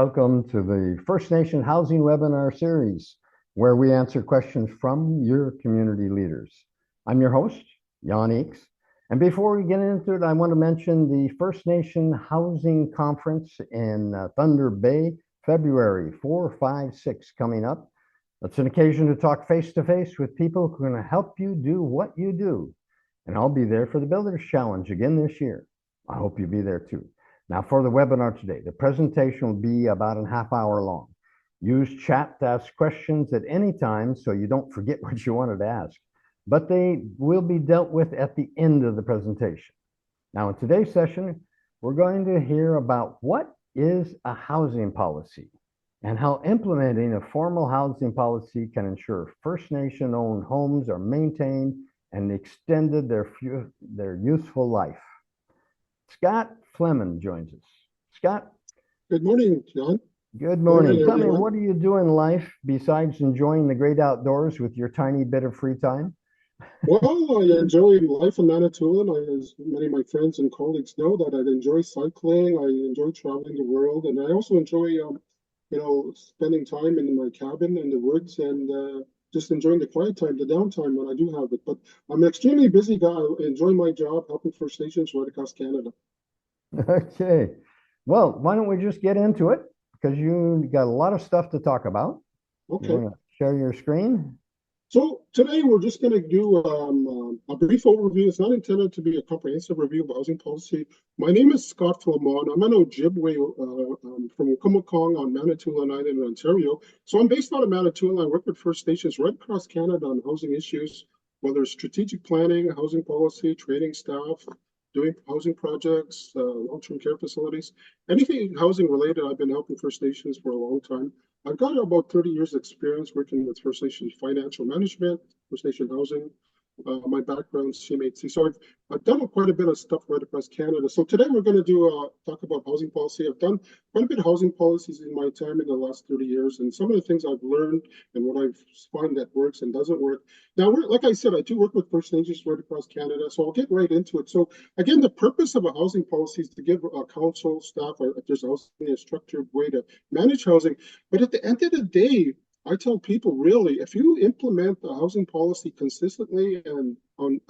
welcome to the First Nation Housing Webinar Series, where we answer questions from your community leaders. I'm your host, Jan Eeks, and before we get into it, I want to mention the First Nation Housing Conference in Thunder Bay, February 4, 5, 6 coming up. It's an occasion to talk face-to-face with people who are going to help you do what you do. And I'll be there for the Builders Challenge again this year. I hope you'll be there too. Now for the webinar today, the presentation will be about a half hour long. Use chat to ask questions at any time so you don't forget what you wanted to ask, but they will be dealt with at the end of the presentation. Now in today's session, we're going to hear about what is a housing policy and how implementing a formal housing policy can ensure First Nation owned homes are maintained and extended their useful life. Scott Fleming joins us. Scott. Good morning, John. Good morning. Tell me, what do you do in life besides enjoying the great outdoors with your tiny bit of free time? Well, I enjoy life in Manitoulin. As many of my friends and colleagues know, that I enjoy cycling. I enjoy traveling the world, and I also enjoy, spending time in my cabin in the woods and just enjoying the quiet time, the downtime when I do have it. But I'm an extremely busy guy. I enjoy my job helping First Nations right across Canada. Okay. Well, why don't we just get into it? Because you got a lot of stuff to talk about. Okay. You want to share your screen? So today we're just going to do a brief overview. It's not intended to be a comprehensive review of housing policy. My name is Scott Fleming. I'm an Ojibwe from Kumekong on Manitoulin Island in Ontario. So I'm based out of Manitoulin. I work with First Nations right across Canada on housing issues, whether it's strategic planning, housing policy, training staff, doing housing projects, long-term care facilities, anything housing related. I've been helping First Nations for a long time. I've got about 30 years experience working with First Nation financial management, First Nation housing. My background, CMHC. So I've done quite a bit of stuff right across Canada. So today we're going to talk about housing policy. I've done quite a bit of housing policies in my time in the last 30 years, and some of the things I've learned and what I've found that works and doesn't work. Now, like I said, I do work with First Nations right across Canada, so I'll get right into it. So again, the purpose of a housing policy is to give council staff, if there's a structured way to manage housing. But at the end of the day, I tell people, really, if you implement a housing policy consistently and on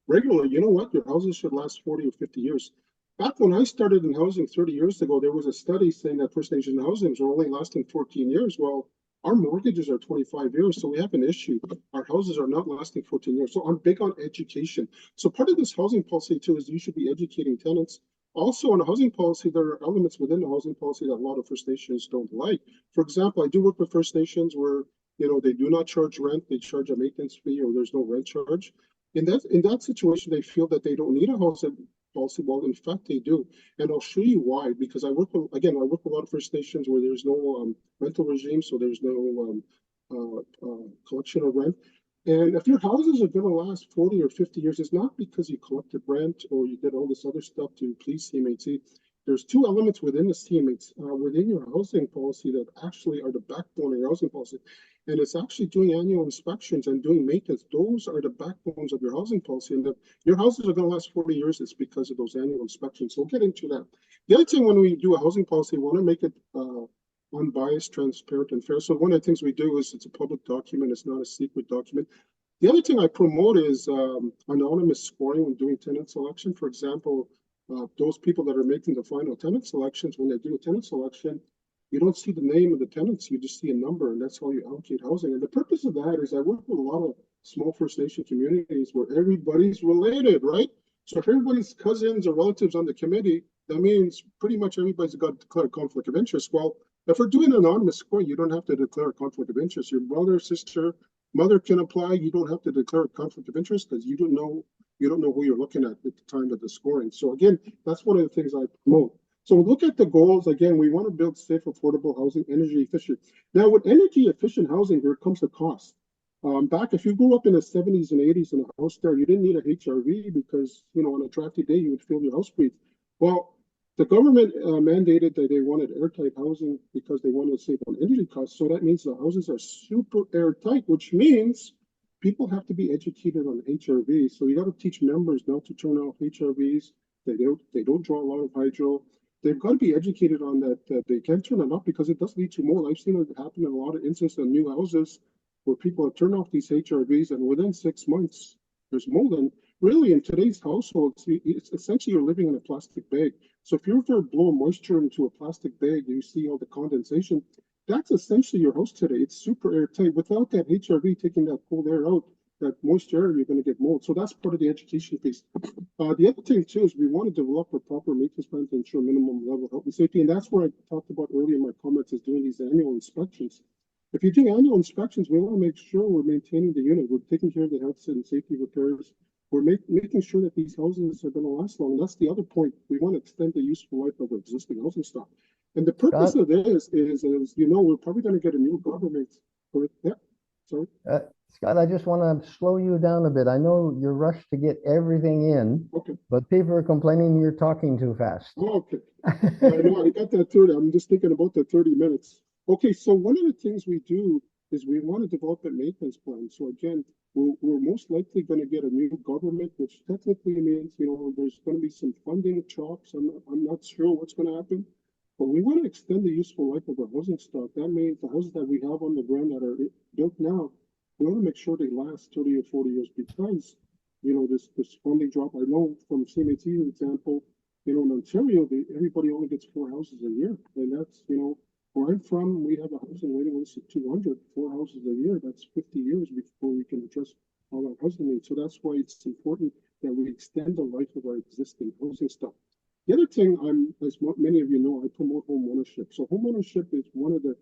regularly, you know what? Your houses should last 40 or 50 years. Back when I started in housing 30 years ago, there was a study saying that First Nation housings are only lasting 14 years. Well, our mortgages are 25 years, so we have an issue. Our houses are not lasting 14 years. So I'm big on education. So part of this housing policy, too, is you should be educating tenants. Also, on a housing policy, there are elements within the housing policy that a lot of First Nations don't like. For example, I do work with First Nations where, they do not charge rent, they charge a maintenance fee, or there's no rent charge. In that situation, they feel that they don't need a housing policy. Well, in fact, they do. And I'll show you why, because I work with a lot of First Nations where there's no rental regime, so there's no collection of rent. And if your houses are going to last 40 or 50 years, it's not because you collected rent or you did all this other stuff to please CMHC. There's two elements within the CMHC, within your housing policy that actually are the backbone of your housing policy. And it's actually doing annual inspections and doing maintenance. Those are the backbones of your housing policy. And if your houses are going to last 40 years, it's because of those annual inspections. So we'll get into that. The other thing when we do a housing policy, we want to make it unbiased, transparent, and fair. So one of the things we do is it's a public document. It's not a secret document. The other thing I promote is anonymous scoring when doing tenant selection. For example, those people that are making the final tenant selections, when they do a tenant selection, you don't see the name of the tenants, you just see a number, and that's how you allocate housing. And the purpose of that is I work with a lot of small First Nation communities where everybody's related, right? So if everybody's cousins or relatives on the committee, that means pretty much everybody's got declared conflict of interest. Well, if we're doing anonymous scoring, you don't have to declare a conflict of interest. Your brother, sister, mother can apply. You don't have to declare a conflict of interest because you don't know who you're looking at the time of the scoring. So again, that's one of the things I promote. So look at the goals. Again, we want to build safe, affordable housing, energy efficient. Now, with energy efficient housing, there comes the cost. Back, if you grew up in the 70s and 80s in a house there, you didn't need a HRV because, on a drafty day, you would feel your house breathe. Well, the government mandated that they wanted airtight housing because they wanted to save on energy costs. So that means the houses are super airtight, which means people have to be educated on HRVs. So you got to teach members not to turn off HRVs. They don't draw a lot of hydro. they've got to be educated on that they can't turn it off because it does lead to mold. I've seen it happen in a lot of instances in new houses where people have turned off these HRVs and within 6 months there's mold. And really in today's households, it's essentially you're living in a plastic bag. So if you ever blow moisture into a plastic bag, you see all the condensation. That's essentially your house today. It's super airtight. Without that HRV taking that cold air out, that moisture air, you're going to get mold. So that's part of the education piece. The other thing too is we want to develop a proper maintenance plan to ensure minimum level of health and safety, and that's where I talked about earlier in my comments is doing these annual inspections. If you do annual inspections, we want to make sure we're maintaining the unit, we're taking care of the health and safety repairs, we're making sure that these houses are going to last long. And that's the other point. We want to extend the useful life of our existing housing stock. And the purpose Scott? of this is, we're probably going to get a new government. Yeah, sorry. Scott, I just want to slow you down a bit. I know you're rushed to get everything in, Okay. but people are complaining you're talking too fast. Oh, okay. I know I got that 30. I'm just thinking about the 30 minutes. Okay, so one of the things we do is we want to develop a maintenance plan. So again, we're most likely going to get a new government, which technically means, there's going to be some funding chops. I'm not sure what's going to happen, but we want to extend the useful life of our housing stock. That means the houses that we have on the ground that are built now, we want to make sure they last 30 or 40 years because, this funding drop. I know from CMHC's example, in Ontario, everybody only gets 4 houses a year. And that's, where I'm from, we have a housing waiting list of 200, 4 houses a year. That's 50 years before we can address all our housing needs. So that's why it's important that we extend the life of our existing housing stock. The other thing as many of you know, I promote home ownership. So home ownership is one of the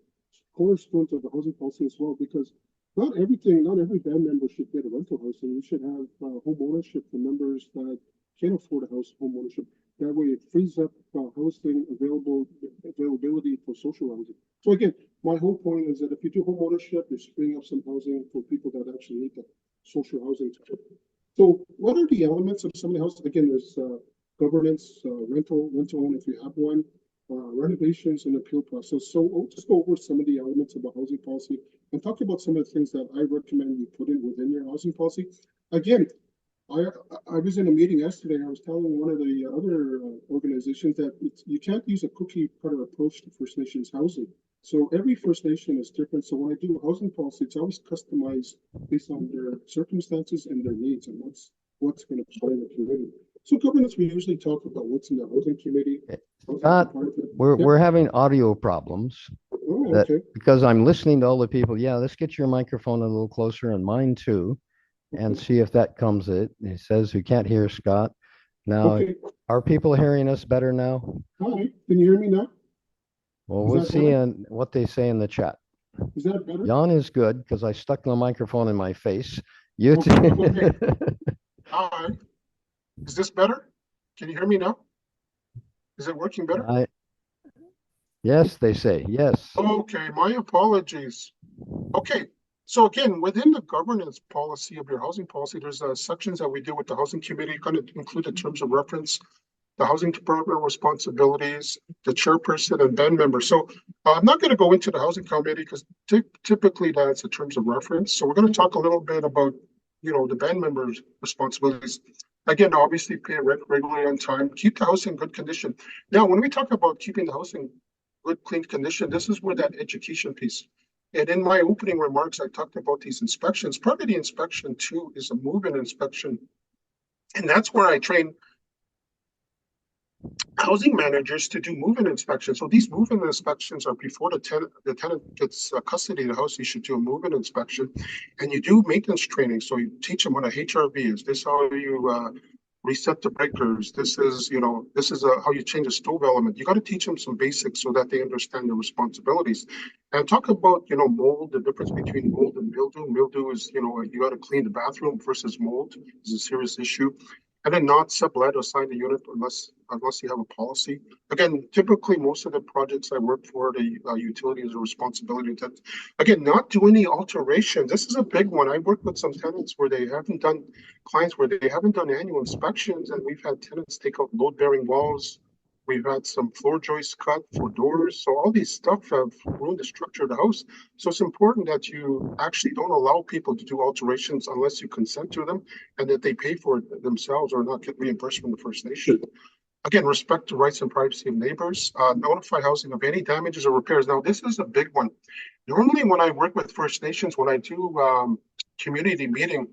cornerstones of the housing policy as well, because not every band member should get a rental house, and we should have home ownership for members that can't afford a house, home ownership. That way it frees up housing availability for social housing. So again, my whole point is that if you do home ownership, you're freeing up some housing for people that actually need that social housing. So what are the elements of some of the houses? Again, there's governance, rental own if you have one, renovations and appeal process. So I'll just go over some of the elements of the housing policy and talk about some of the things that I recommend you put in within your housing policy. Again, I was in a meeting yesterday. I was telling one of the other organizations that you can't use a cookie cutter approach to First Nations housing. So every First Nation is different. So when I do a housing policy, it's always customized based on their circumstances and their needs and what's going to be in the community. So governance, we usually talk about what's in the housing committee. Scott, we're having audio problems. Oh, okay. Because I'm listening to all the people. Yeah, let's get your microphone a little closer and mine too, and see if that comes it. It says we can't hear Scott. Now, Okay. Are people hearing us better now? Hi, can you hear me now? Well, we'll see what they say in the chat. Is that better? Jan is good because I stuck the microphone in my face. You okay. All right. Is this better? Can you hear me now? Is it working better? Yes, they say. Yes. Okay, my apologies. Okay, so again, within the governance policy of your housing policy, there's sections that we do with the housing committee, going to include the terms of reference, the housing department responsibilities, the chairperson and band members. So I'm not going to go into the housing committee because typically that's the terms of reference. So we're going to talk a little bit about, the band members' responsibilities. Again, obviously pay rent regularly on time, keep the house in good condition. Now, when we talk about keeping the house in good, clean condition, this is where that education piece. And in my opening remarks, I talked about these inspections. Part of the inspection too is a move-in inspection. And that's where I train housing managers to do move-in inspections. So these move-in inspections are before the tenant gets custody of the house. You should do a move-in inspection, and you do maintenance training. So you teach them what a HRV is. This is how you reset the breakers. This is how you change a stove element. You got to teach them some basics so that they understand their responsibilities. And talk about mold, the difference between mold and mildew. Mildew is you got to clean the bathroom versus mold is a serious issue. And then not sublet or sign the unit unless you have a policy. Again, typically most of the projects I work for, the utilities are responsibility to, again, not do any alterations. This is a big one. I work with some tenants where clients where they haven't done annual inspections, and we've had tenants take out load-bearing walls. We've had some floor joists cut for doors. So all these stuff have ruined the structure of the house. So it's important that you actually don't allow people to do alterations unless you consent to them and that they pay for it themselves or not get reimbursed from the First Nation. Again, respect the rights and privacy of neighbors. Notify housing of any damages or repairs. Now, this is a big one. Normally, when I work with First Nations, when I do community meeting,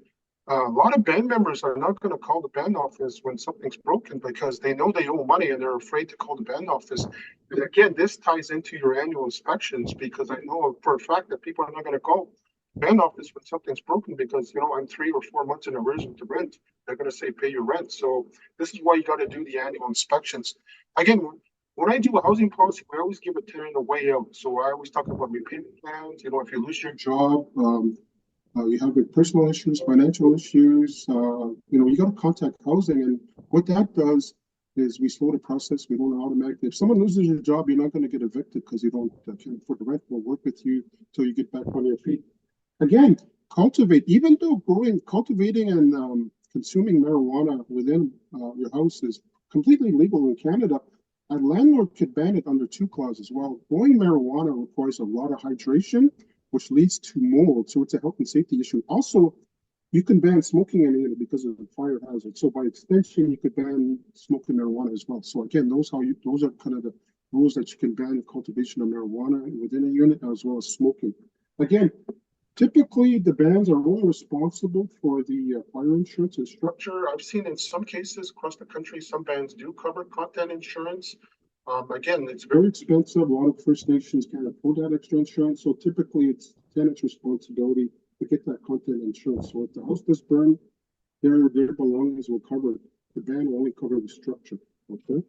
a lot of band members are not going to call the band office when something's broken because they know they owe money and they're afraid to call the band office. And again, this ties into your annual inspections because I know for a fact that people are not going to call band office when something's broken because I'm 3 or 4 months in arrears with the rent. They're going to say pay your rent. So this is why you got to do the annual inspections. Again, when I do a housing policy, we always give a tenant a way out. So I always talk about repayment plans. If you lose your job, you have personal issues, financial issues, you got to contact housing. And what that does is we slow the process. We don't automatically, if someone loses your job, you're not going to get evicted because you don't can't afford the rent. We'll work with you till you get back on your feet. Again, cultivate, even though cultivating and consuming marijuana within your house is completely legal in Canada, a landlord could ban it under 2 clauses. Well, growing marijuana requires a lot of hydration, which leads to mold. So it's a health and safety issue. Also, you can ban smoking in it because of the fire hazard. So by extension, you could ban smoking marijuana as well. So again, those are kind of the rules that you can ban cultivation of marijuana within a unit as well as smoking. Again, typically, the bans are only responsible for the fire insurance and structure. I've seen in some cases across the country, some bans do cover content insurance. Again, it's very expensive. A lot of First Nations can't afford that extra insurance. So typically, it's tenant's responsibility to get that content insurance. So if the house does burn, their belongings will cover it. The ban will only cover the structure. Okay.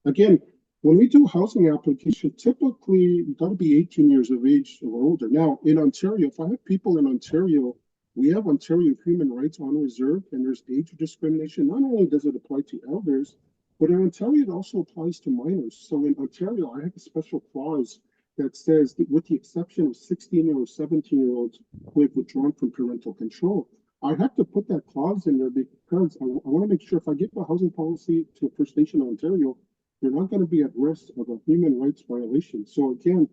Again, when we do housing application, typically you got to be 18 years of age or older. Now, in Ontario, if I have people in Ontario, we have Ontario Human Rights on reserve, and there's age discrimination. Not only does it apply to elders, but in Ontario, it also applies to minors. So in Ontario, I have a special clause that says that with the exception of 16 or 17-year-olds who have withdrawn from parental control, I have to put that clause in there because I want to make sure if I give a housing policy to a First Nation in Ontario, they're not going to be at risk of a human rights violation. So again,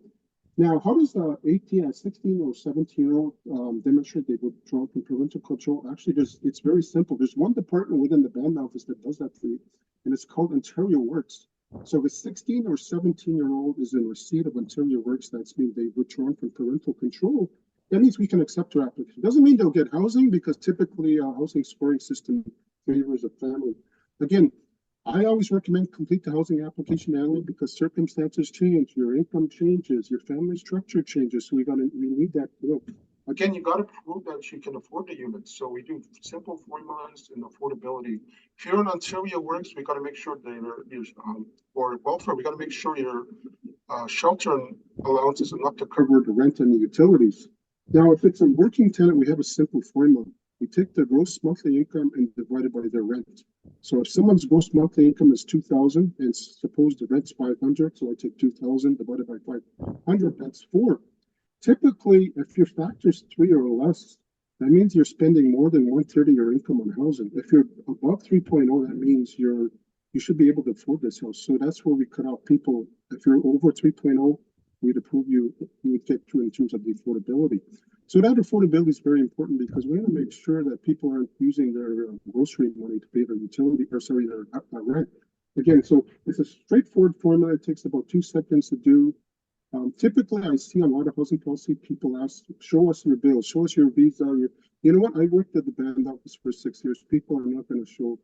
now how does a 16 or 17-year-old demonstrate they withdraw from parental control? Actually, it's very simple. There's one department within the band office that does that for you, and it's called Ontario Works. So if a 16 or 17-year-old is in receipt of Ontario Works, that's means they've withdrawn from parental control. That means we can accept their application. Doesn't mean they'll get housing because typically a housing scoring system favors a family. Again, I always recommend complete the housing application annually because circumstances change, your income changes, your family structure changes. So we need that. Again, you got to prove that you can afford the unit. So we do simple formulas and affordability. If you're in Ontario Works, we got to make sure that or welfare, we got to make sure your shelter allowance is enough to cover the rent and the utilities. Now, if it's a working tenant, we have a simple formula. We take their gross monthly income and divide it by their rent. So if someone's gross monthly income is 2,000 and suppose the rent's 500, so I take 2,000 divided by 500, that's 4. Typically, if your factor is 3 or less, that means you're spending more than 1/3 of your income on housing. If you're above 3.0, that means you should be able to afford this house. So that's where we cut out people. If you're over 3.0, we'd approve you would get through in terms of the affordability. So that affordability is very important because we want to make sure that people aren't using their grocery money to pay their their rent. Again, so it's a straightforward formula. It takes about 2 seconds to do. Typically, I see a lot of housing policy people ask, show us your bill, show us your visa. You know what? I worked at the band office for 6 years. People are not going to show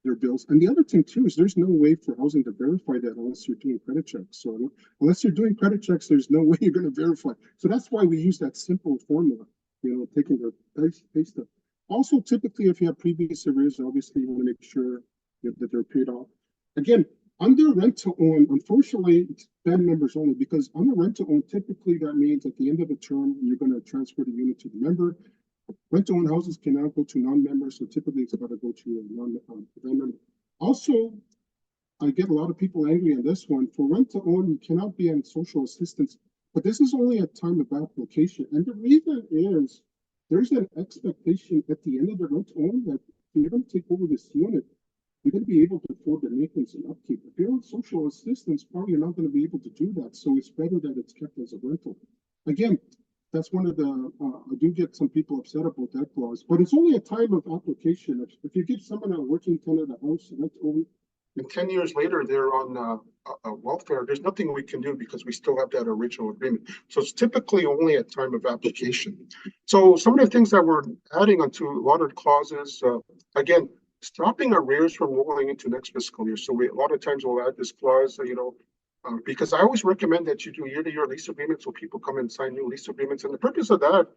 their bills. And the other thing too is there's no way for housing to verify that unless you're doing credit checks. So unless you're doing credit checks, there's no way you're going to verify. So that's why we use that simple formula, taking their pay stub. Also, typically, if you have previous arrears, obviously you want to make sure that they're paid off. Again, under rent to own, unfortunately, it's band members only because under rent to own, typically that means at the end of the term, you're going to transfer the unit to the member. Rent-to-own houses can now go to non-members, so typically it's got to go to a non-member. Also, I get a lot of people angry on this one. For rent-to-own, you cannot be on social assistance, but this is only at time of application. And the reason is there's an expectation at the end of the rent-to-own that if you're going to take over this unit, you're going to be able to afford the maintenance and upkeep. If you're on social assistance, probably you're not going to be able to do that. So it's better that it's kept as a rental. Again, that's one of the, I do get some people upset about that clause, but it's only a time of application. If you give someone a working tenant a house rent own, and 10 years later they're on welfare, there's nothing we can do because we still have that original agreement. So it's typically only at time of application. So some of the things that we're adding onto a lot of the clauses, again, stopping arrears from rolling into next fiscal year. So a lot of times we'll add this clause, because I always recommend that you do year-to-year lease agreements so people come and sign new lease agreements. And the purpose of that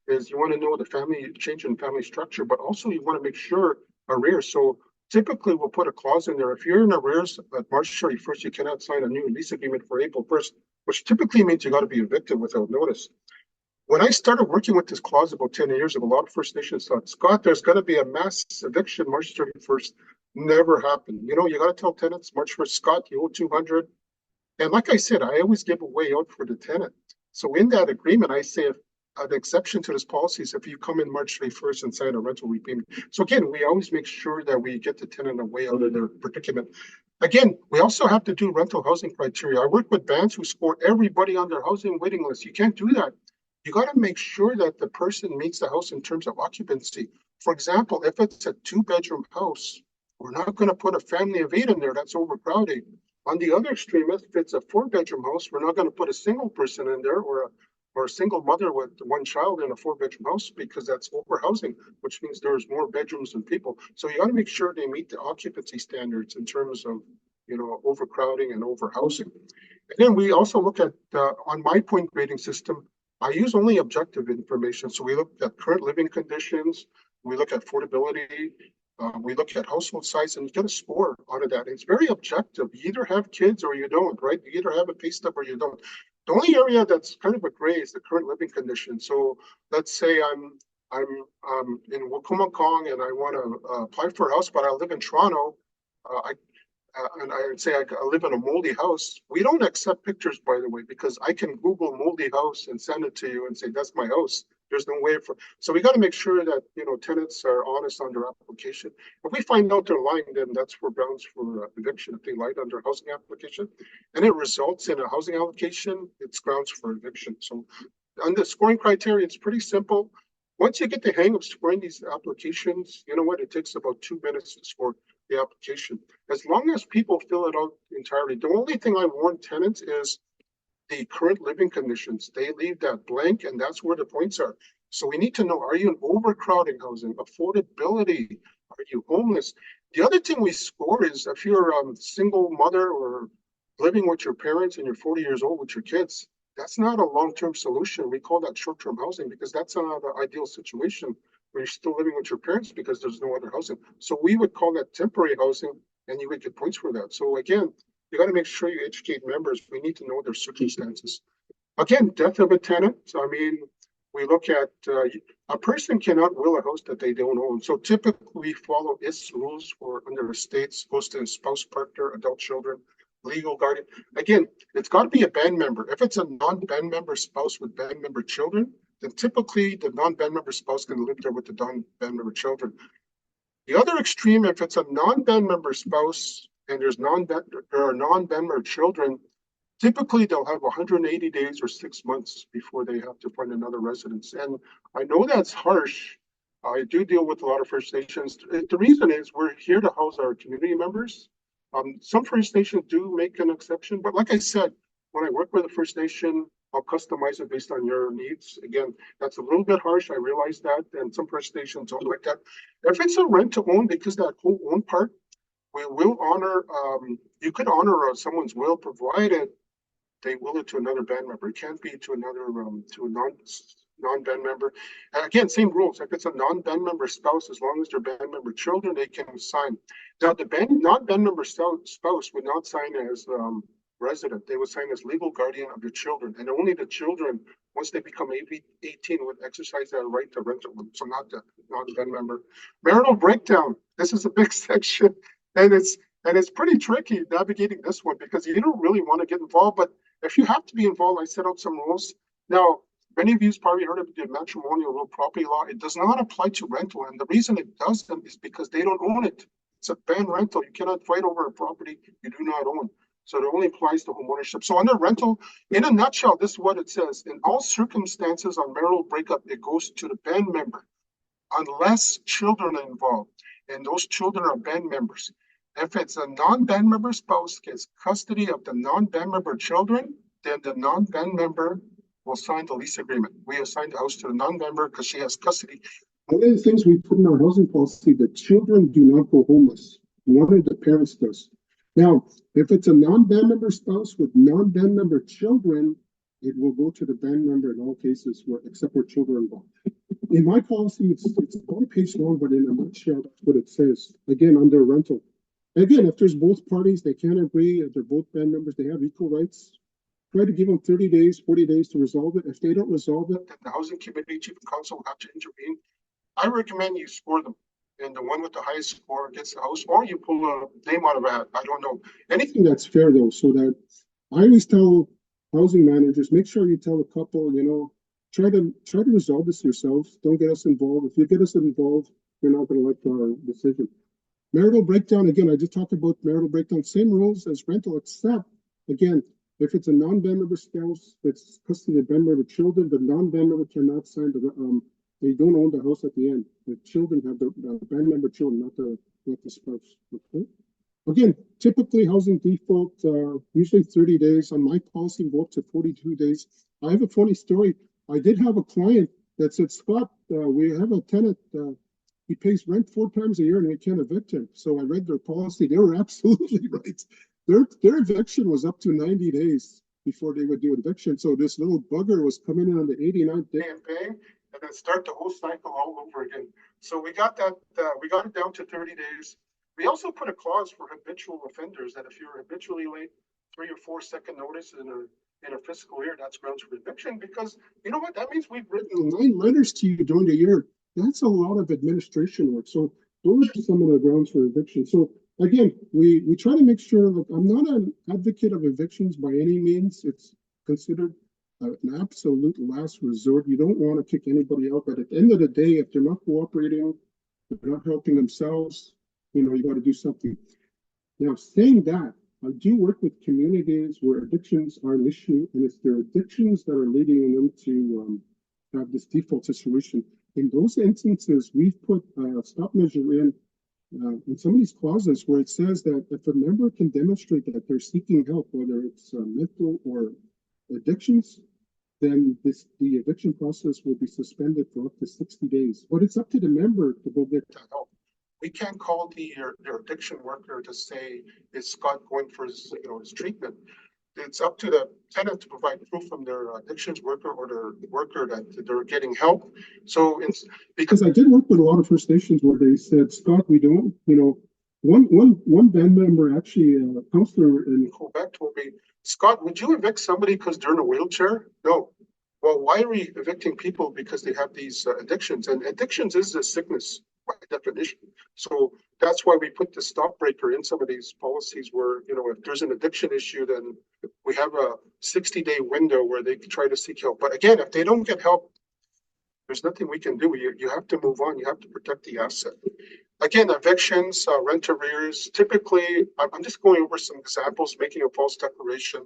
is you want to know the family change in family structure, but also you want to make sure arrears. So typically we'll put a clause in there. If you're in arrears at March 31st, you cannot sign a new lease agreement for April 1st, which typically means you got to be evicted without notice. When I started working with this clause about 10 years ago, a lot of First Nations thought, Scott, there's going to be a mass eviction March 31st. Never happened. You got to tell tenants March 1st, Scott, you owe 200. And like I said, I always give a way out for the tenant. So in that agreement, I say an exception to this policy is if you come in March 31st and sign a rental repayment. So again, we always make sure that we get the tenant a way out of their predicament. Again, we also have to do rental housing criteria. I work with bands who score everybody on their housing waiting list. You can't do that. You got to make sure that the person meets the house in terms of occupancy. For example, if it's a 2-bedroom house, we're not going to put a family of 8 in there. That's overcrowding. On the other extreme, if it's a 4-bedroom house, we're not going to put a single person in there or a single mother with 1 child in a 4-bedroom house because that's overhousing, which means there's more bedrooms than people. So you got to make sure they meet the occupancy standards in terms of overcrowding and overhousing. And then we also look at on my point grading system, I use only objective information. So we look at current living conditions, we look at affordability, we look at household size, and you get a score out of that. It's very objective. You either have kids or you don't, right? You either have a pay stub or you don't. The only area that's kind of a gray is the current living condition. So let's say I'm in Wakumakong and I want to apply for a house, but I live in Toronto. And I would say I live in a moldy house. We don't accept pictures, by the way, because I can Google moldy house and send it to you and say, that's my house. There's no way for, so we got to make sure that, tenants are honest on their application. If we find out they're lying, then that's for grounds for eviction. If they lied on their housing application and it results in a housing allocation, it's grounds for eviction. So on the scoring criteria, it's pretty simple. Once you get the hang of scoring these applications, you know what? It takes about 2 minutes to score the application. As long as people fill it out entirely. The only thing I warn tenants is the current living conditions. They leave that blank, and that's where the points are. So we need to know, are you in overcrowding housing, affordability? Are you homeless? The other thing we score is if you're a single mother or living with your parents and you're 40 years old with your kids, that's not a long-term solution. We call that short-term housing because that's not the ideal situation where you're still living with your parents because there's no other housing. So we would call that temporary housing, and you would get points for that. So again, you got to make sure you educate members. We need to know their circumstances. Again, death of a tenant. I mean, we look at a person cannot will a house that they don't own. So typically we follow its rules for under estates, goes to spouse, partner, adult children, legal guardian. Again, it's got to be a band member. If it's a non-band member spouse with band member children, then typically the non-band member spouse can live there with the non-band member children. The other extreme, if it's a non-band member spouse and there are non-band member children, typically they'll have 180 days or 6 months before they have to find another residence. And I know that's harsh. I do deal with a lot of First Nations. The reason is we're here to house our community members. Some First Nations do make an exception, but like I said, when I work with a First Nation, I'll customize it based on your needs. Again, that's a little bit harsh. I realize that, and some First Nations don't like that. If it's a rent to own, because that whole own part, we will honor. You could honor someone's will, provided they will it to another band member. It can't be to another to a non-band member. And again, same rules. If it's a non-band member spouse, as long as they're band member children, they can sign. Now, the non-band member spouse would not sign as resident. They would sign as legal guardian of the children, and only the children, once they become 18, would exercise their right to rent them. So not the non-band member. Marital breakdown. This is a big section, and it's pretty tricky navigating this one because you don't really want to get involved. But if you have to be involved, I set out some rules. Now, many of you probably heard of the matrimonial real property law. It does not apply to rental, and the reason it doesn't is because they don't own it. It's a band rental. You cannot fight over a property you do not own. So it only applies to home ownership. So under rental, in a nutshell, this is what it says. In all circumstances on marital breakup, it goes to the band member unless children are involved, and those children are band members. If it's a non-band member spouse gets custody of the non-band member children, then the non-band member will sign the lease agreement. We assign the house to the non-member because she has custody. One of the things we put in our housing policy, the children do not go homeless. One of the parents does. Now, if it's a non-band member spouse with non-band member children, it will go to the band member in all cases, except where children are involved. In my policy, it's about a page long, but in a nutshell, that's what it says. Again, under rental. Again, if there's both parties, they can't agree, if they're both band members, they have equal rights. Try to give them 30 days, 40 days to resolve it. If they don't resolve it, then the housing committee, chief and council will have to intervene. I recommend you score them. And the one with the highest score gets the house, or you pull a name out of a hat. I don't know. Anything that's fair, though, so that I always tell housing managers, make sure you tell a couple, try to resolve this yourselves. Don't get us involved. If you get us involved, you're not going to like our decision. Marital breakdown, again, I just talked about marital breakdown, same rules as rental, except, again, if it's a non-band member spouse that's custody of band member children, the non-band member cannot sign they don't own the house at the end. The children have the band member children, not the spouse. Okay. Again, typically housing default, usually 30 days. On my policy, go up to 42 days. I have a funny story. I did have a client that said, Scott, we have a tenant, he pays rent 4 times a year and we can't evict him. So I read their policy. They were absolutely right. Their eviction was up to 90 days before they would do eviction. So this little bugger was coming in on the 89th day and paying, and then start the whole cycle all over again. So we got that. We got it down to 30 days. We also put a clause for habitual offenders that if you're habitually late 3 or 4 second notice in a fiscal year, that's grounds for eviction. Because you know what? That means we've written 9 letters to you during the year. That's a lot of administration work. So those are some of the grounds for eviction. So again, we try to make sure, like, I'm not an advocate of evictions by any means. It's considered an absolute last resort. You don't want to kick anybody out, but at the end of the day, if they're not cooperating, if they're not helping themselves, you got to do something. Now, saying that, I do work with communities where addictions are an issue, and it's their addictions that are leading them to have this default situation. In those instances, we've put a stop measure in some of these clauses where it says that if a member can demonstrate that they're seeking help, whether it's mental or addictions, then the eviction process will be suspended for up to 60 days. But it's up to the member to go get that help. We can't call their addiction worker to say, is Scott going for his treatment? It's up to the tenant to provide proof from their addictions worker or their worker that they're getting help. So it's because I did work with a lot of First Nations where they said, Scott, we don't, one band member, actually a counselor in Quebec, told me, Scott, would you evict somebody because they're in a wheelchair? No. Well, why are we evicting people because they have these addictions? And addictions is a sickness by definition. So that's why we put the stop breaker in some of these policies where, if there's an addiction issue, then we have a 60-day window where they can try to seek help. But again, if they don't get help, there's nothing we can do. You have to move on. You have to protect the asset. Again, evictions, rent arrears, typically, I'm just going over some examples, making a false declaration.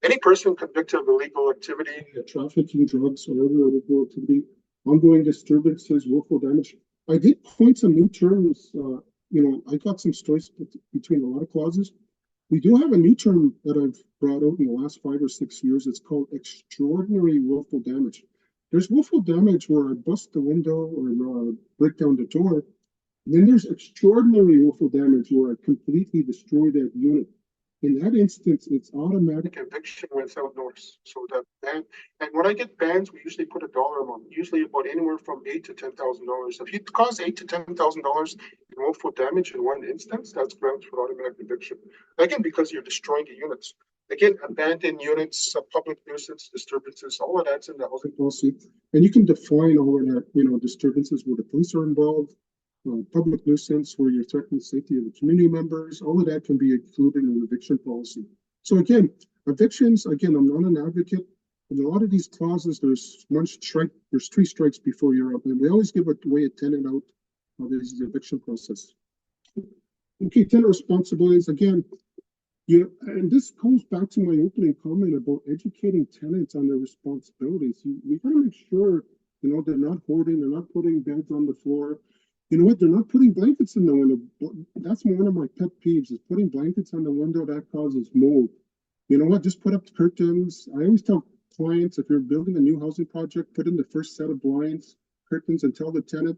Any person convicted of illegal activity, trafficking, drugs, or other illegal activity, ongoing disturbances, willful damage. I did point some new terms. I got some stories between a lot of clauses. We do have a new term that I've brought out in the last 5 or 6 years. It's called extraordinary willful damage. There's willful damage where I bust the window or break down the door. And then there's extraordinary willful damage where I completely destroy that unit. In that instance, it's automatic eviction without notice. So that ban, and when I get bans, we usually put a dollar amount, usually about anywhere from $8,000 to $10,000. If you cause $8,000 to $10,000 in willful damage in one instance, that's grounds for automatic eviction. Again, because you're destroying the units. Again, abandoned units, public nuisance, disturbances, all of that's in the housing policy, and you can define all of that. Disturbances where the police are involved. Public nuisance where you're threatening the safety of the community members, all of that can be included in the eviction policy. So again, evictions, again, I'm not an advocate. In a lot of these clauses, there's 3 strikes before you're up, and we always give away a tenant out of this eviction process. Okay, tenant responsibilities, again, and this goes back to my opening comment about educating tenants on their responsibilities. You got to make sure, they're not hoarding, they're not putting beds on the floor. You know what? They're not putting blankets in the window. That's one of my pet peeves is putting blankets on the window that causes mold. You know what? Just put up curtains. I always tell clients if you're building a new housing project, put in the first set of blinds, curtains, and tell the tenant,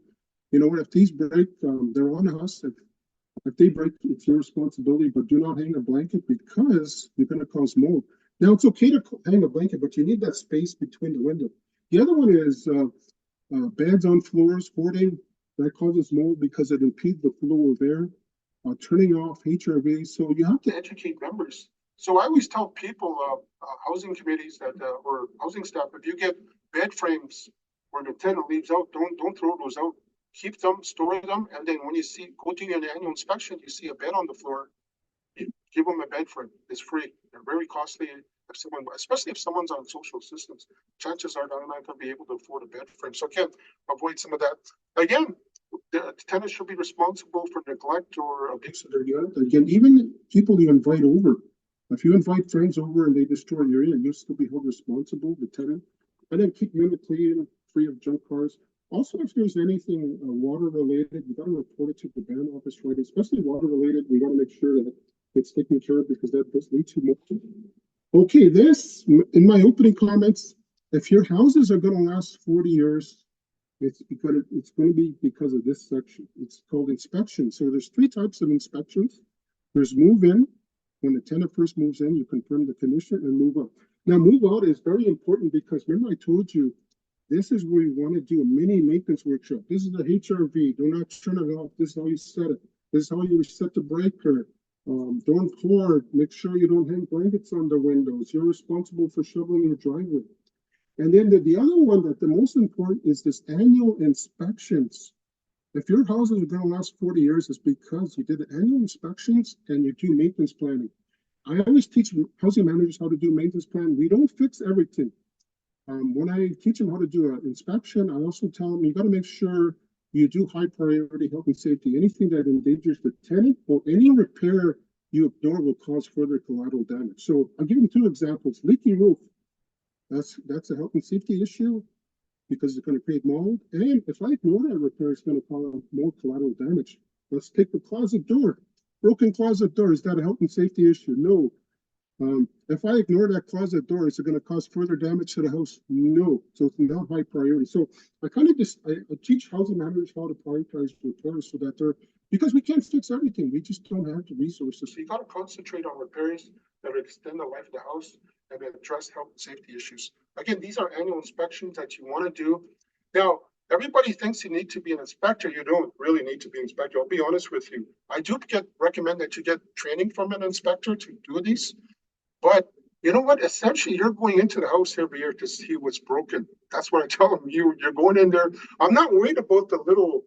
you know what? If these break, they're on us. If they break, it's your responsibility, but do not hang a blanket because you're going to cause mold. Now, it's okay to hang a blanket, but you need that space between the window. The other one is beds on floors, hoarding, that causes mold because it impedes the flow of air, turning off HRV. So you have to educate members. So I always tell people, housing committees that or housing staff, if you get bed frames where the tenant leaves out, don't throw those out. Keep them, store them, and then when you see go to your annual inspection, you see a bed on the floor, you give them a bed frame. It's free. They're very costly. If someone, especially if someone's on social assistance, chances are they're not going to be able to afford a bed frame. So again, avoid some of that. Again, the tenant should be responsible for neglect or abuse of their unit. Again, even people you invite over, if you invite friends over and they destroy your unit, you'll still be held responsible, the tenant. And then keep unit clean, free of junk cars. Also, if there's anything water related, you got to report it to the ban office, right? Especially water related, we got to make sure that it's taken care of because that does lead to more. Okay, this in my opening comments. If your houses are going to last 40 years, it's going to be because of this section. It's called inspection. So there's three types of inspections. There's move in. When the tenant first moves in, you confirm the condition and move out. Now, move out is very important because remember I told you this is where you want to do a mini maintenance workshop. This is the HRV. Do not turn it off. This is how you set it. This is how you set the breaker. Don't pour. Make sure you don't hang blankets on the windows. You're responsible for shoveling your driveway. And then the other one that the most important is this annual inspections. If your houses are going to last 40 years, it's because you did annual inspections and you do maintenance planning. I always teach housing managers how to do maintenance plan. We don't fix everything. When I teach them how to do an inspection, I also tell them you got to make sure you do high priority health and safety. Anything that endangers the tenant or any repair you ignore will cause further collateral damage. So I'll give you two examples. Leaky roof. That's a health and safety issue because it's going to create mold. And if I ignore that repair, it's going to cause more collateral damage. Let's take the closet door. Broken closet door. Is that a health and safety issue? No. If I ignore that closet door, is it going to cause further damage to the house? No. So it's not high priority. So I kind of just I teach housing managers how to prioritize repairs so that they're because we can't fix everything. We just don't have the resources. So you got to concentrate on repairs that extend the life of the house and address health and safety issues. Again, these are annual inspections that you want to do. Now, everybody thinks you need to be an inspector. You don't really need to be an inspector. I'll be honest with you. I do recommend that you get training from an inspector to do these. But you know what? Essentially, you're going into the house every year to see what's broken. That's what I tell them. You're going in there. I'm not worried about the little,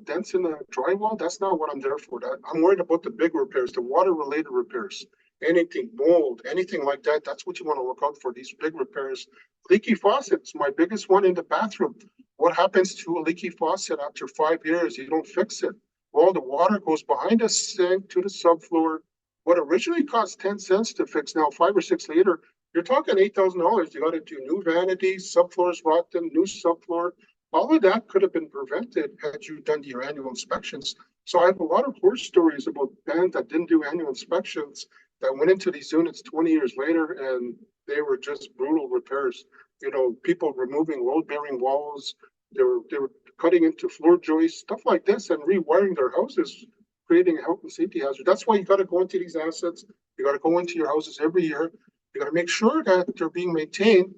dents in the drywall. That's not what I'm there for. I'm worried about the big repairs, the water-related repairs, anything, mold, anything like that. That's what you want to look out for, these big repairs. Leaky faucets, my biggest one in the bathroom. What happens to a leaky faucet after 5 years? You don't fix it. Well, the water goes behind the sink to the subfloor. What originally cost 10 cents to fix, now 5 or 6 later, you're talking $8,000. You got to do new vanities, subfloors rotten, new subfloor. All of that could have been prevented had you done your annual inspections. So I have a lot of horror stories about bands that didn't do annual inspections that went into these units 20 years later, and they were just brutal repairs. People removing load-bearing walls. They were cutting into floor joists, stuff like this, and rewiring their houses, creating a health and safety hazard. That's why you got to go into these assets. You got to go into your houses every year. You got to make sure that they're being maintained,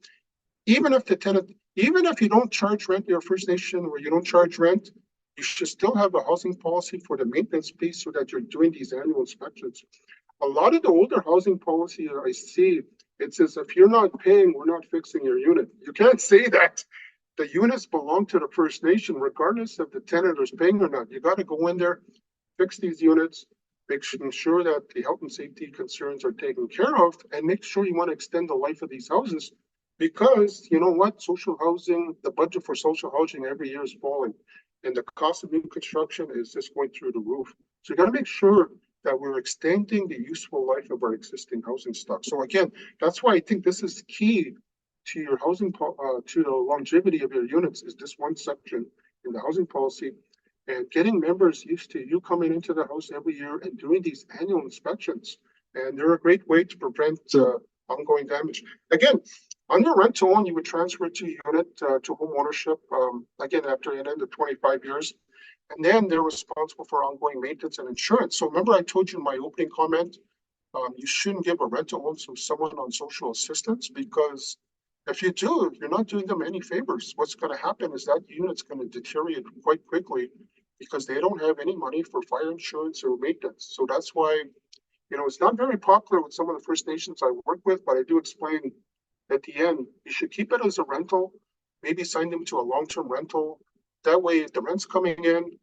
even if you don't charge rent, you're a First Nation or you don't charge rent, you should still have a housing policy for the maintenance piece so that you're doing these annual inspections. A lot of the older housing policy I see, it says if you're not paying, we're not fixing your unit. You can't say that. The units belong to the First Nation, regardless if the tenant is paying or not. You got to go in there, fix these units, make sure that the health and safety concerns are taken care of, and make sure you want to extend the life of these houses. Because you know what, social housing, the budget for social housing every year is falling, and the cost of new construction is just going through the roof. So you got to make sure that we're extending the useful life of our existing housing stock. So again, that's why I think this is key to your housing, to the longevity of your units, is this one section. in the housing policy, and getting members used to you coming into the house every year and doing these annual inspections. And they're a great way to prevent ongoing damage. Again, under rent to own, you would transfer it to unit to home ownership, again, after an end of 25 years. And then they're responsible for ongoing maintenance and insurance. So remember I told you in my opening comment, you shouldn't give a rental home to someone on social assistance, because if you do, you're not doing them any favors. What's going to happen is that unit's going to deteriorate quite quickly because they don't have any money for fire insurance or maintenance. So that's why, it's not very popular with some of the First Nations I work with, but I do explain at the end, you should keep it as a rental, maybe sign them to a long-term rental. That way, the rent's coming in,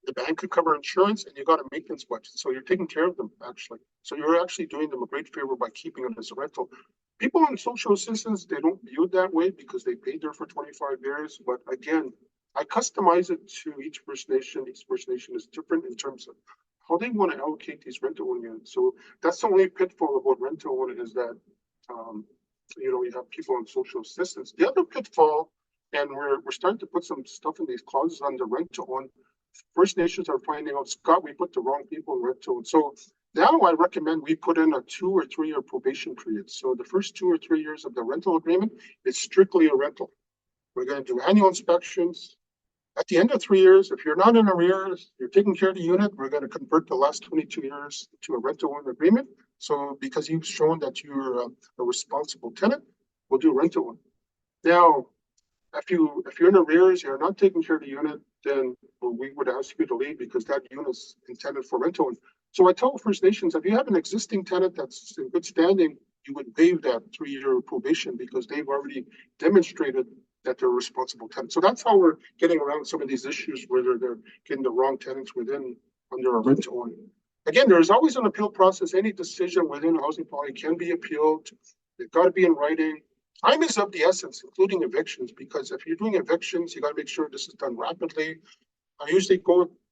the bank could cover insurance, and you got a maintenance budget. So you're taking care of them, actually. So you're actually doing them a great favor by keeping it as a rental. People on social assistance, they don't view it that way because they paid there for 25 years. But again, I customize it to each First Nation. Each First Nation is different in terms of how they want to allocate these rental units. So that's the only pitfall about rental is that, you have people on social assistance. The other pitfall, and we're starting to put some stuff in these clauses under rental on, First Nations are finding out, Scott, we put the wrong people in rental. So now I recommend we put in a 2 or 3 year probation period. So the first 2 or 3 years of the rental agreement is strictly a rental. We're going to do annual inspections. At the end of 3 years, if you're not in arrears, you're taking care of the unit, we're going to convert the last 22 years to a rental agreement. So because you've shown that you're a responsible tenant, we'll do rental one. Now, if you're in arrears, you're not taking care of the unit, then we would ask you to leave because that unit is intended for rental. So I tell First Nations, if you have an existing tenant that's in good standing, you would waive that 3 year probation because they've already demonstrated that they're a responsible tenant. So that's how we're getting around some of these issues, whether they're getting the wrong tenants under a rental one. Again, there's always an appeal process. Any decision within a housing policy can be appealed. They've got to be in writing. Time is of the essence, including evictions, because if you're doing evictions, you got to make sure this is done rapidly. I usually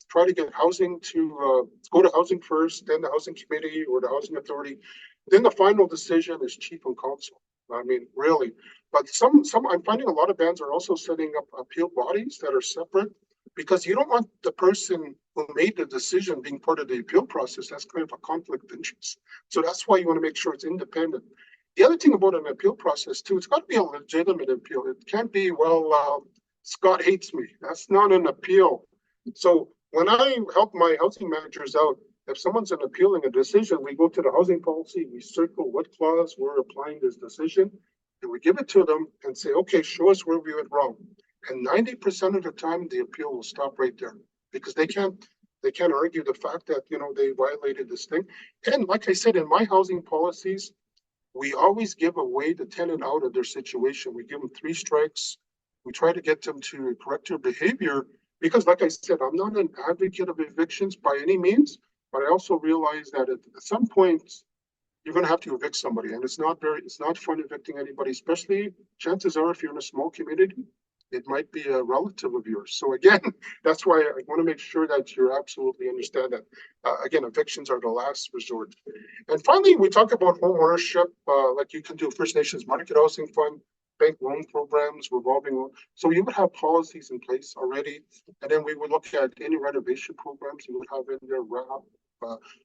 try to get housing to go to housing first, then the housing committee or the housing authority. Then the final decision is chief and council. I mean, really. But some I'm finding a lot of bands are also setting up appeal bodies that are separate because you don't want the person who made the decision being part of the appeal process. That's kind of a conflict of interest. So that's why you want to make sure it's independent. The other thing about an appeal process, too, it's got to be a legitimate appeal. It can't be, Scott hates me. That's not an appeal. So when I help my housing managers out, if someone's appealing a decision, we go to the housing policy, we circle what clause we're applying this decision, and we give it to them and say, okay, show us where we went wrong. And 90% of the time, the appeal will stop right there because they can't argue the fact that, they violated this thing. And like I said, in my housing policies, we always give away the tenant out of their situation. We give them 3 strikes. We try to get them to correct their behavior because, like I said, I'm not an advocate of evictions by any means, but I also realize that at some point you're going to have to evict somebody, and it's not fun evicting anybody. Especially, chances are, if you're in a small community, it might be a relative of yours. So again, that's why I want to make sure that you absolutely understand that. Again, evictions are the last resort. And finally, we talk about home ownership, like you can do First Nations Market Housing Fund, bank loan programs, revolving loan. So you would have policies in place already. And then we would look at any renovation programs you would have in there, RAP,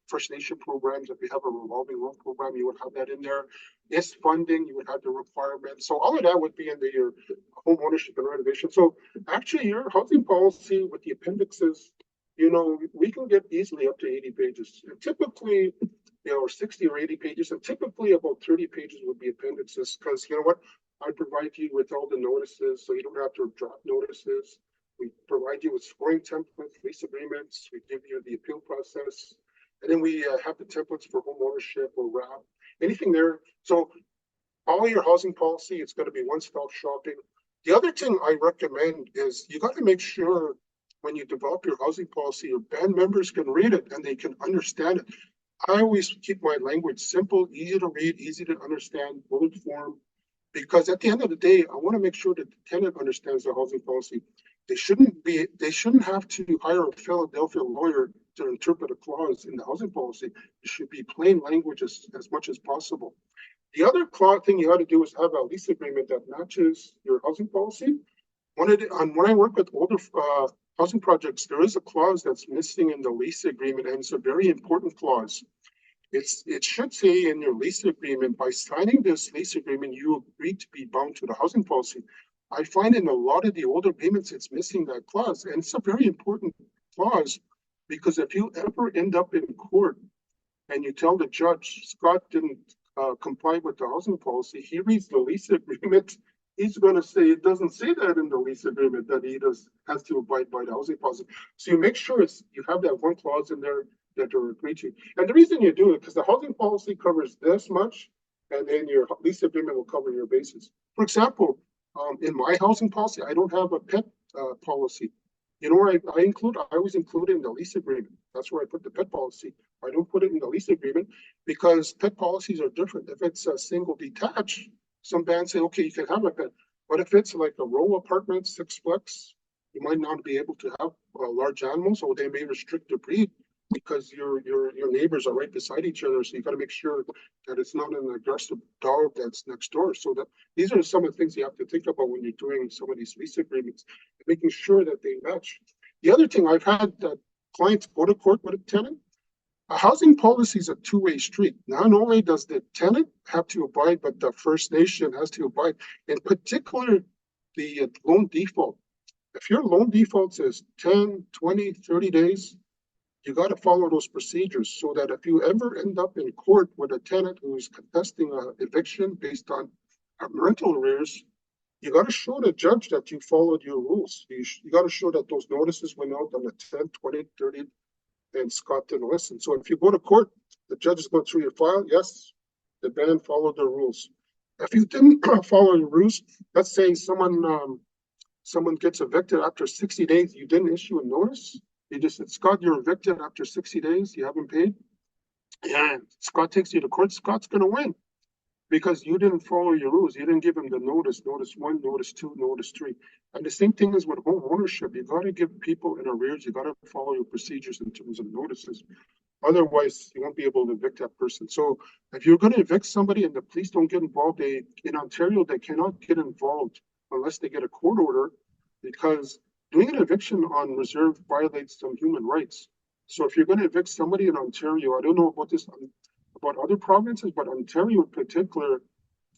First Nation programs. If you have a revolving loan program, you would have that in there. Yes, funding, you would have the requirements. So all of that would be in your home ownership and renovation. So actually your housing policy with the appendixes, we can get easily up to 80 pages. Typically, 60 or 80 pages, and typically about 30 pages would be appendixes because you know what? I provide you with all the notices so you don't have to drop notices. We provide you with scoring templates, lease agreements. We give you the appeal process. And then we have the templates for home ownership or RAP, anything there. So all your housing policy, it's going to be one-stop shopping. The other thing I recommend is you got to make sure when you develop your housing policy, your band members can read it and they can understand it. I always keep my language simple, easy to read, easy to understand, bullet form, because at the end of the day, I want to make sure that the tenant understands the housing policy. They shouldn't have to hire a Philadelphia lawyer to interpret a clause in the housing policy. It should be plain language as much as possible. The other thing you ought to do is have a lease agreement that matches your housing policy. when I work with older housing projects, there is a clause that's missing in the lease agreement, and it's a very important clause. It should say in your lease agreement, by signing this lease agreement, you agree to be bound to the housing policy. I find in a lot of the older agreements, it's missing that clause, and it's a very important clause because if you ever end up in court and you tell the judge Scott didn't comply with the housing policy, he reads the lease agreement. He's going to say it doesn't say that in the lease agreement that he has to abide by the housing policy. So you make sure you have that one clause in there that you're agreed to. And the reason you do it because the housing policy covers this much, and then your lease agreement will cover your bases. For example, in my housing policy, I don't have a pet policy. You know where I include? I always include it in the lease agreement. That's where I put the pet policy. I don't put it in the lease agreement because pet policies are different. If it's a single detached, some bands say, okay, you can have a pet. But if it's like a row apartment, sixplex, you might not be able to have large animals, or they may restrict the breed because your neighbors are right beside each other. So you got to make sure that it's not an aggressive dog that's next door. So that these are some of the things you have to think about when you're doing some of these lease agreements, making sure that they match. The other thing I've had clients go to court with a tenant. A housing policy is a two-way street. Not only does the tenant have to abide, but the First Nation has to abide. In particular, the loan default. If your loan default says 10, 20, 30 days, you got to follow those procedures so that if you ever end up in court with a tenant who is contesting an eviction based on rental arrears, you got to show the judge that you followed your rules. You got to show that those notices went out on the 10th, 20th, 30th, and Scott didn't listen. So if you go to court, the judge is going through your file. Yes, the band followed the rules. If you didn't follow your rules, let's say someone gets evicted after 60 days, you didn't issue a notice. You just said, Scott, you're evicted after 60 days. You haven't paid. And Scott takes you to court. Scott's going to win because you didn't follow your rules. You didn't give him the notice 1, notice 2, notice 3. And the same thing is with home ownership. You got to give people in arrears. You got to follow your procedures in terms of notices. Otherwise, you won't be able to evict that person. So if you're going to evict somebody and the police don't get involved, in Ontario, they cannot get involved unless they get a court order because doing an eviction on reserve violates some human rights. So if you're going to evict somebody in Ontario, I don't know about this about other provinces, but Ontario in particular,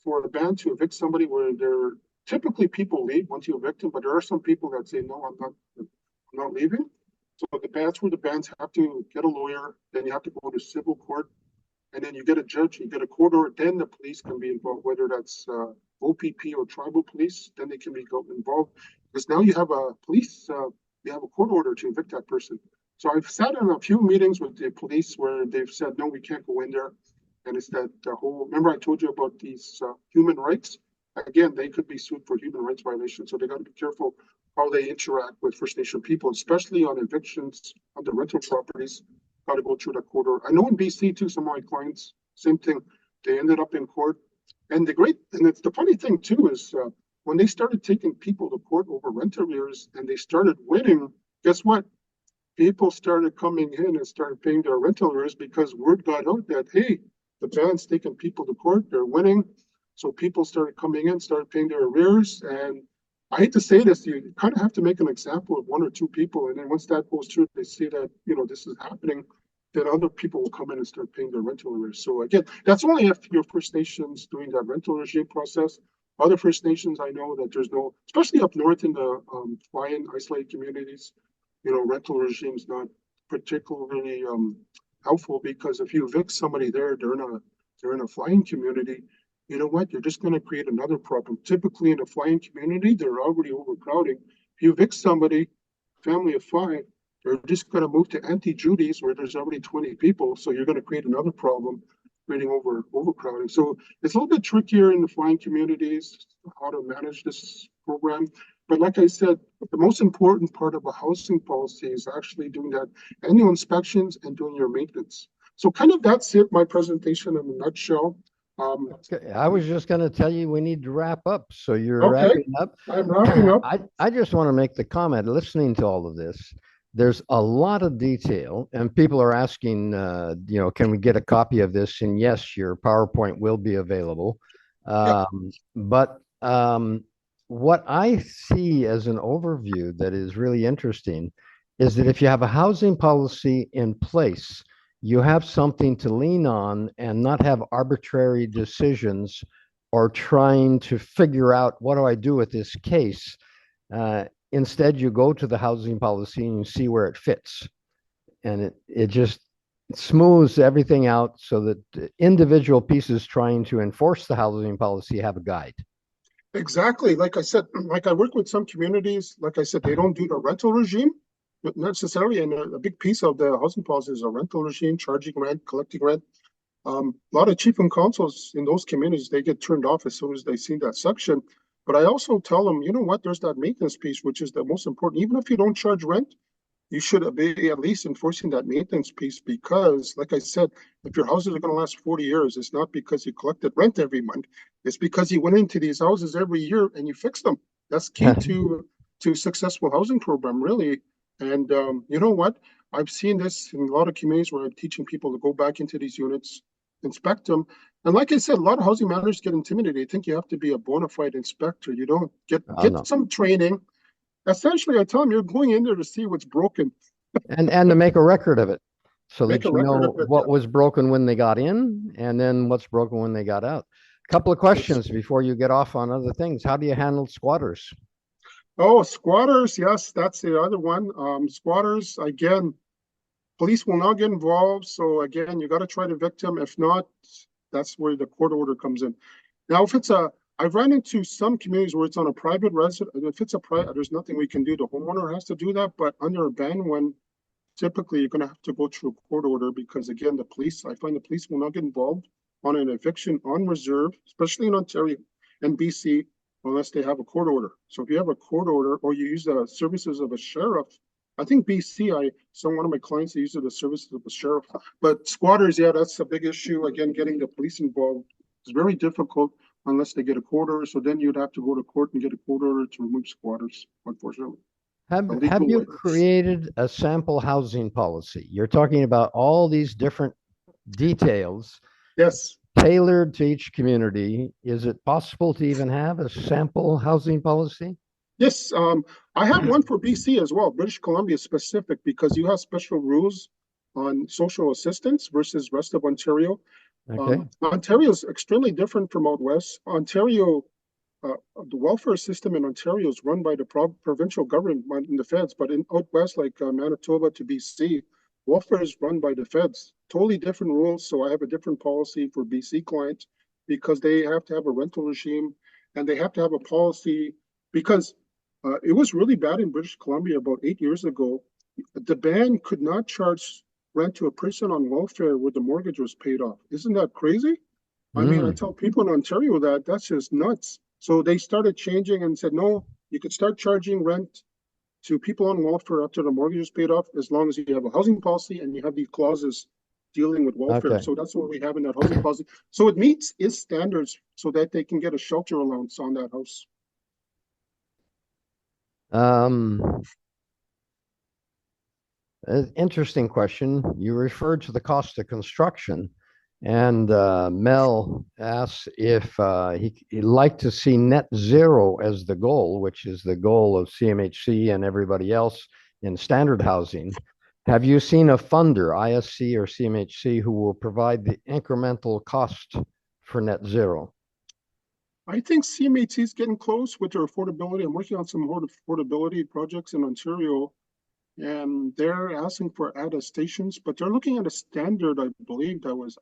for a ban to evict somebody where they're typically people leave once you evict them, but there are some people that say, no, I'm not leaving. So that's where the bands have to get a lawyer, then you have to go to civil court, and then you get a judge, you get a court order, then the police can be involved, whether that's OPP or tribal police, then they can be involved. Because now you have a police, you have a court order to evict that person. So I've sat in a few meetings with the police where they've said, no, we can't go in there. And it's that whole, remember I told you about these human rights? Again, they could be sued for human rights violations. So they got to be careful how they interact with First Nation people, especially on evictions on the rental properties. Got to go through the court order. I know in BC too, some of my clients, same thing. They ended up in court. And it's the funny thing too is when they started taking people to court over rent arrears and they started winning, guess what? People started coming in and started paying their rental arrears because word got out that, hey, the band's taking people to court, they're winning. So people started coming in, started paying their arrears. And I hate to say this, you kind of have to make an example of 1 or 2 people. And then once that goes through, they see that, this is happening, then other people will come in and start paying their rental arrears. So again, that's only if your First Nations doing that rental regime process. Other First Nations, I know that there's no, especially up north in the fly-in isolated communities, rental regime's not particularly helpful because if you evict somebody there, they're in a flying community. You know what? You're just going to create another problem. Typically, in a flying community, they're already overcrowding. If you evict somebody, family of 5, they're just going to move to Auntie Judy's where there's already 20 people. So you're going to create another problem, creating overcrowding. So it's a little bit trickier in the flying communities how to manage this program. But like I said, the most important part of a housing policy is actually doing that annual inspections and doing your maintenance. So kind of that's it, my presentation in a nutshell. Okay, I was just going to tell you we need to wrap up. So you're Okay, wrapping up. I'm wrapping up. I just want to make the comment, listening to all of this, there's a lot of detail and people are asking, can we get a copy of this? And yes, your PowerPoint will be available. But what I see as an overview that is really interesting is that if you have a housing policy in place, you have something to lean on and not have arbitrary decisions or trying to figure out what do I do with this case. Instead, you go to the housing policy and you see where it fits. And it just smooths everything out so that individual pieces trying to enforce the housing policy have a guide. Exactly. Like I said, like I work with some communities, like I said, they don't do the rental regime, not necessarily. And a big piece of the housing policy is a rental regime, charging rent, collecting rent. A lot of chief and councils in those communities, they get turned off as soon as they see that section. But I also tell them, you know what, there's that maintenance piece, which is the most important. Even if you don't charge rent, you should be at least enforcing that maintenance piece because, like I said, if your houses are going to last 40 years, it's not because you collected rent every month. It's because you went into these houses every year and you fixed them. That's key to successful housing program, really. And you know what? I've seen this in a lot of communities where I'm teaching people to go back into these units, inspect them. And like I said, a lot of housing managers get intimidated. They think you have to be a bona fide inspector. You don't Oh, get no. some training. Essentially, I tell them you're going in there to see what's broken. And to make a record of it so Make that a you record of know it. what was broken when they got in and then what's broken when they got out. A couple of Yes. questions before you get off on other things. How do you handle squatters? Oh, squatters. Yes, that's the other one. Squatters, again, police will not get involved. So again, you got to try to evict them. If not, that's where the court order comes in. Now, if it's I've run into some communities where it's on a private resident. If it's a private, there's nothing we can do. The homeowner has to do that. But under a ban, when typically you're going to have to go through a court order because again, I find the police will not get involved on an eviction on reserve, especially in Ontario and BC, unless they have a court order. So if you have a court order or you use the services of a sheriff, I think BC, one of my clients uses the services of a sheriff. But squatters, yeah, that's a big issue. Again, getting the police involved is very difficult unless they get a court order. So then you'd have to go to court and get a court order to remove squatters, unfortunately. A Have legal you way. created a sample housing policy? You're talking about all these different details Yes. tailored to each community. Is it possible to even have a sample housing policy? Yes, I have one for BC as well, British Columbia specific, because you have special rules on social assistance versus rest of Ontario. Okay. Ontario is extremely different from out west. Ontario, uh, the welfare system in Ontario is run by the provincial government in the feds, but in out west, like Manitoba to BC, welfare is run by the feds. Totally different rules. So I have a different policy for BC clients because they have to have a rental regime and they have to have a policy because it was really bad in British Columbia about 8 years ago. The ban could not charge rent to a person on welfare where the mortgage was paid off. Isn't that crazy? I mean, I Mm, tell people in Ontario that that's just nuts. So they started changing and said, no, you could start charging rent to people on welfare after the mortgage is paid off, as long as you have a housing policy and you have these clauses dealing with welfare. okay. So that's what we have in that housing policy. So it meets its standards so that they can get a shelter allowance on that house. Um, Interesting question. You referred to the cost of construction, and Mel asks if he'd like to see net zero as the goal, which is the goal of CMHC and everybody else in standard housing. Have you seen a funder, ISC or CMHC, who will provide the incremental cost for net zero? I think CMHC is getting close with their affordability. I'm working on some more affordability projects in Ontario, and they're asking for attestations, but they're looking at a standard. I believe it was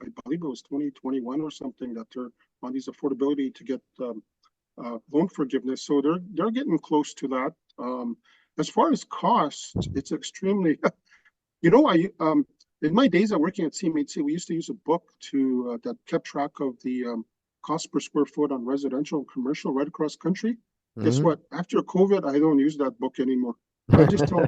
2021 or something that they're on these affordability to get loan forgiveness. So they're getting close to that. As far as cost, it's extremely. I in my days of working at CMHC, we used to use a book to that kept track of the cost per square foot on residential and commercial right across country. Guess Mhm. what? After COVID, I don't use that book anymore. I just tell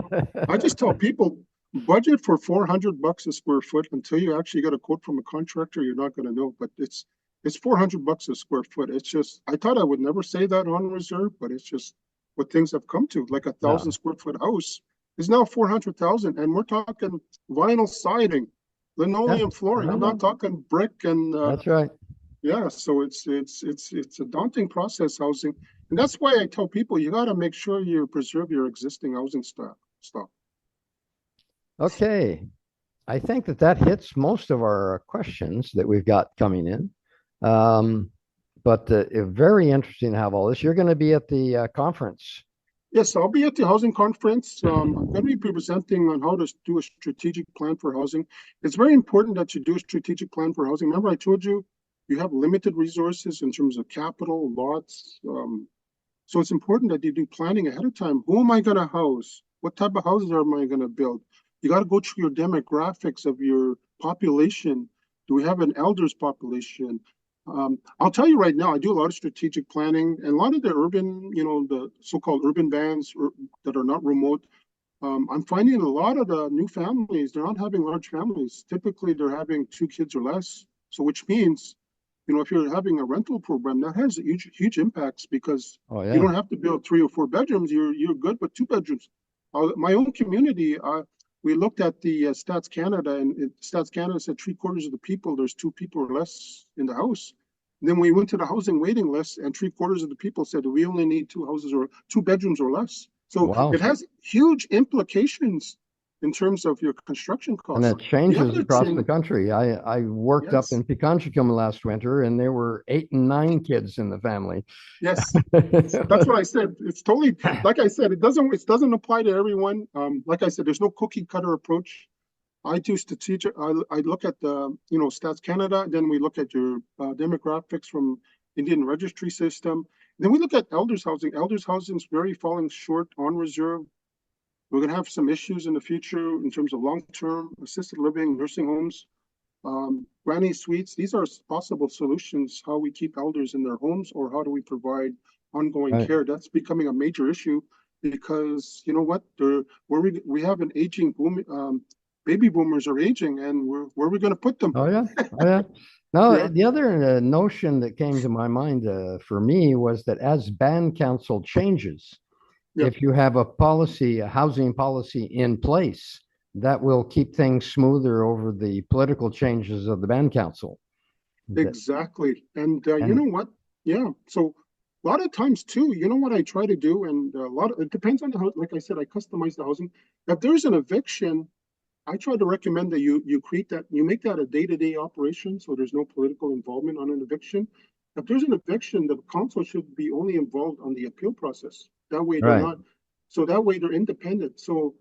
I just tell people budget for $400 a square foot until you actually get a quote from a contractor. You're not going to know, but it's $400 a square foot. It's just I thought I would never say that on reserve, but it's just what things have come to. Like a thousand No, square foot house is now 400,000, and we're talking vinyl siding, yeah, linoleum flooring. I I'm not know. talking brick and That's right. yeah. So it's a daunting process housing, And that's why I tell people you got to make sure you preserve your existing housing stock. Okay. I think that hits most of our questions that we've got coming in. But very interesting to have all this. You're going to be at the conference. Yes, I'll be at the housing conference. I'm going to be presenting on how to do a strategic plan for housing. It's very important that you do a strategic plan for housing. Remember, I told you you have limited resources in terms of capital, lots. So it's important that you do planning ahead of time. Who am I going to house? What type of houses am I going to build? You got to go through your demographics of your population. Do we have an elders population? I'll tell you right now, I do a lot of strategic planning, and a lot of the urban, the so-called urban bands that are not remote. I'm finding a lot of the new families, they're not having large families. Typically, they're having 2 kids or less. So which means, if you're having a rental program, that has huge impacts because Oh, you yeah. don't have to build 3 or 4 bedrooms. You're good with 2 bedrooms. My own community, we looked at the Stats Canada, and Stats Canada said 3/4 of the people, there's 2 people or less in the house. And then we went to the housing waiting list, and 3/4 of the people said we only need 2 houses or 2 bedrooms or less. So Wow. it has huge implications in terms of your construction And costs. it The changes other across the thing, country. I worked up yes, in Piconchicum last winter, and there were 8 and 9 kids in the family. yes, that's what I said. It's totally like I said. It doesn't apply to everyone. Like I said, there's no cookie cutter approach. I do strategic. I look at the Stats Canada. Then we look at your demographics from Indian Registry System. Then we look at elders housing. Elders housing is very falling short on reserve. We're going to have some issues in the future in terms of long-term assisted living, nursing homes, granny suites. These are possible solutions. How we keep elders in their homes, or how do we provide ongoing Right. care? That's becoming a major issue because you know what? We have an aging boom. Baby boomers are aging, and where are we going to put them? Oh, yeah. Oh, yeah. Now, Yeah, the other notion that came to my mind for me was that as band council changes, yeah, if you have a housing policy in place, that will keep things smoother over the political changes of the band council. exactly. And you And know what? Yeah. So a lot of times too, you know what I try to do, and it depends on the house. Like I said, I customize the housing. If there's an eviction, I try to recommend that you make that a day-to-day operation, so there's no political involvement on an eviction. If there's an eviction, the council should be only involved on the appeal process. That way they're right. not, so that way they're independent. So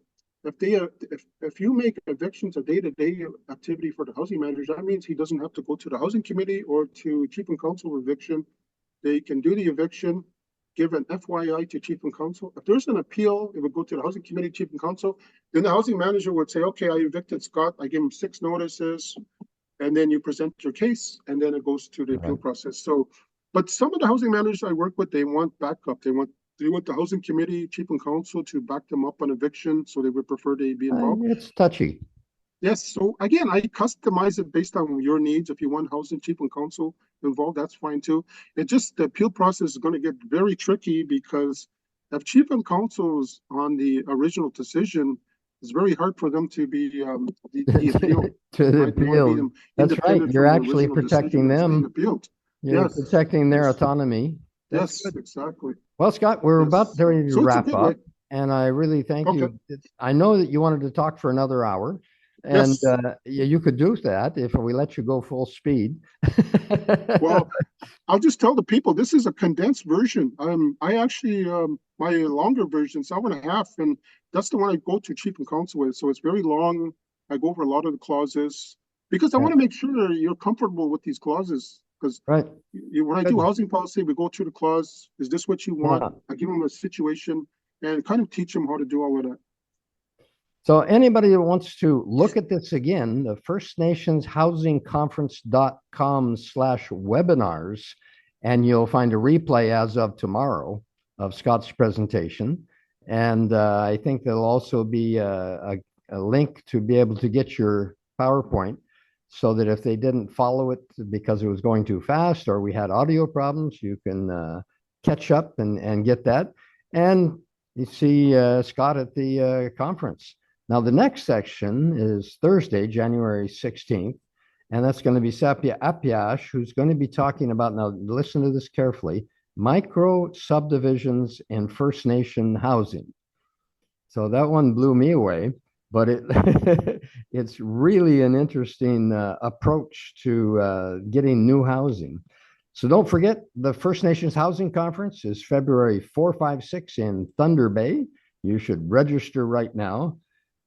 if you make evictions a day-to-day activity for the housing manager, that means he doesn't have to go to the housing committee or to chief and council eviction. They can do the eviction, give an FYI to chief and council. If there's an appeal, it would go to the housing committee, chief and council. Then the housing manager would say, okay, I evicted Scott. I give him 6 notices. And then you present your case, and then it goes to the appeal Right. process. So, but some of the housing managers I work with, they want backup. They want the housing committee, chief and council to back them up on eviction. So they would prefer they be involved. It's touchy. Yes, so again, I customize it based on your needs. If you want housing chief and council involved, that's fine too. It just the appeal process is going to get very tricky because if chief and council is on the original decision, it's very hard for them to be the appeal, To the right? They want to be appeal. That's right. independent You're from the actually original decision protecting that's being them. appealed. You're Yes, protecting their yes, autonomy. That's yes, good. exactly. Well, Scott, we're about Yes. ready to So it's a wrap good way. up, and I really thank Okay. you. I know that you wanted to talk for another hour, and Yes. you could do that if we let you go full speed. Well, I'll just tell the people this is a condensed version. I actually my longer version, 7.5, and that's the one I go to chief and council with. So it's very long. I go over a lot of the clauses because I Yeah, want to make sure you're comfortable with these clauses. Because right. when I do Good. housing policy, we go through the clause. Is this what you want? Yeah. I give them a situation and kind of teach them how to do all of that. So anybody that wants to look at this again, the First Nations Housing Conference.com/webinars, and you'll find a replay as of tomorrow of Scott's presentation. And I think there'll also be a link to be able to get your PowerPoint so that if they didn't follow it because it was going too fast or we had audio problems, you can catch up and get that. And you see Scott at the conference. Now, the next section is Thursday, January 16th, and that's going to be Sapia Apiash, who's going to be talking about, now listen to this carefully, micro subdivisions and First Nation housing. So that one blew me away, but it's really an interesting approach to getting new housing. So don't forget, the First Nations Housing Conference is February 4, 5, 6 in Thunder Bay. You should register right now.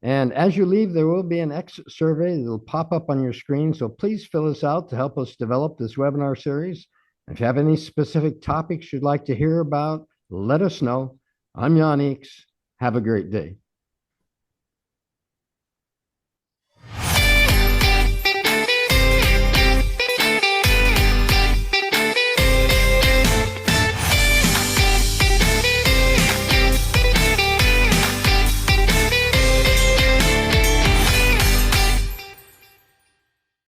And as you leave, there will be an exit survey that'll pop up on your screen. So please fill this out to help us develop this webinar series. If you have any specific topics you'd like to hear about, let us know. I'm Jan Eeks. Have a great day.